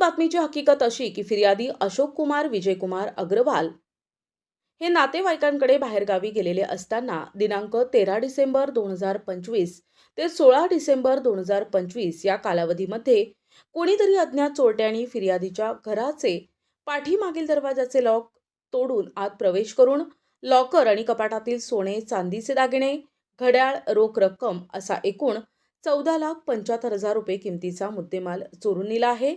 बातमीची हकीकत अशी की फिर्यादी अशोक कुमार विजयकुमार अग्रवाल हे नातेवाईकांकडे बाहेरगावी गेलेले असताना दिनांक 13 डिसेंबर 2025 ते 16 डिसेंबर 2025 या कालावधीमध्ये कोणीतरी अज्ञात चोरट्यांनी फिर्यादीच्या घराचे पाठीमागील दरवाजाचे लॉक तोडून आत प्रवेश करून लॉकर आणि कपाटातील सोने चांदीचे दागिने, घड्याळ, रोख रक्कम असा एकूण 14,75,000 रुपये किमतीचा मुद्देमाल चोरून नेला आहे.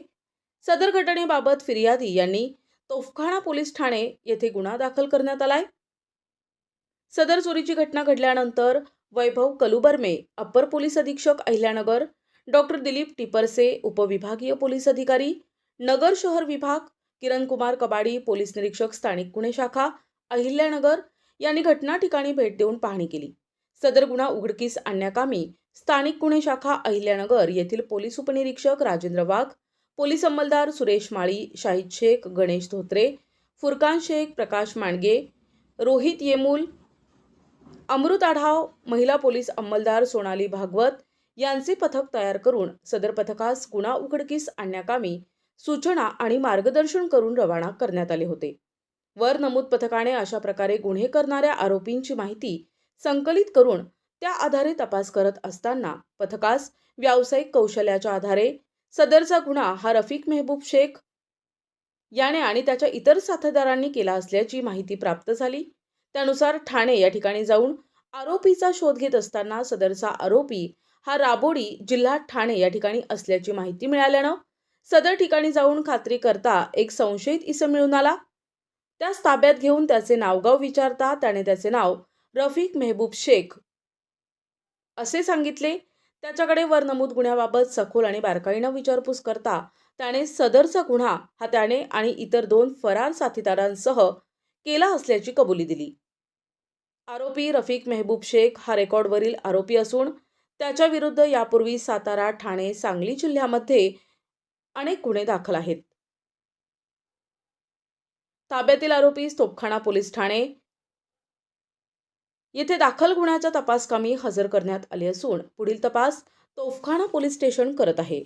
सदर घटनेबाबत फिर्यादी यांनी तोफखाना पोलीस ठाणे येथे गुन्हा दाखल करण्यात आलाय. सदर चोरीची घटना घडल्यानंतर वैभव कलुबर्मे, अप्पर पोलीस अधीक्षक अहिल्यानगर, डॉक्टर दिलीप टिपरसे, उपविभागीय पोलीस अधिकारी, नगर शहर विभाग, किरण कुमार कबाडी, पोलीस निरीक्षक स्थानिक गुन्हे शाखा, अहिल्यानगर यांनी घटना ठिकाणी भेट देऊन पाहणी केली. सदर गुन्हा उघडकीस आणण्याकामी स्थानिक गुन्हे शाखा अहिल्यानगर येथील पोलीस उपनिरीक्षक राजेंद्र वाघ, पोलीस अंमलदार सुरेश माळी, शाहिद शेख, गणेश धोत्रे, फुरकान शेख, प्रकाश मांडगे, रोहित येमूल, अमृत आढाव, महिला पोलीस अंमलदार सोनाली भागवत यांचे पथक तयार करून सदर पथकास गुन्हा उघडकीस आणण्याकामी सूचना आणि मार्गदर्शन करून रवाना करण्यात आले होते. वर नमूद पथकाने अशा प्रकारे गुन्हे करणाऱ्या आरोपींची माहिती संकलित करून त्या आधारे तपास करत असताना पथकास व्यावसायिक कौशल्याच्या आधारे सदरचा गुन्हा हा रफिक मेहबूब शेख याने आणि त्याच्या इतर साथीदारांनी केला असल्याची माहिती प्राप्त झाली. त्यानुसार ठाणे या ठिकाणी जाऊन आरोपीचा शोध घेत असताना सदरचा आरोपी हा राबोडी, जिल्हा ठाणे या ठिकाणी असल्याची माहिती मिळाल्यानं सदर ठिकाणी जाऊन खात्री करता एक संशयित इसम मिळून आला. त्यास ताब्यात घेऊन त्याचे नावगाव विचारता त्याने त्याचे नाव रफिक मेहबूब शेख असे सांगितले. त्याच्याकडे वर नमूद गुन्ह्याबाबत सखोल आणि बारकाईनं विचारपूस करता त्याने सदरचा गुन्हा हा त्याने आणि इतर 2 फरार साथीदारांसह केला असल्याची कबुली दिली. आरोपी रफिक मेहबूब शेख हा रेकॉर्डवरील आरोपी असून त्याच्या विरुद्ध यापूर्वी सातारा, ठाणे, सांगली जिल्ह्यामध्ये अनेक गुन्हे दाखल आहेत. ताब्यातील आरोपीस तोफखाना पोलीस ठाणे येथे दाखल गुन्ह्याच्या तपासकामी हजर करण्यात आले असून पुढील तपास तोफखाना पोलीस स्टेशन करत आहे.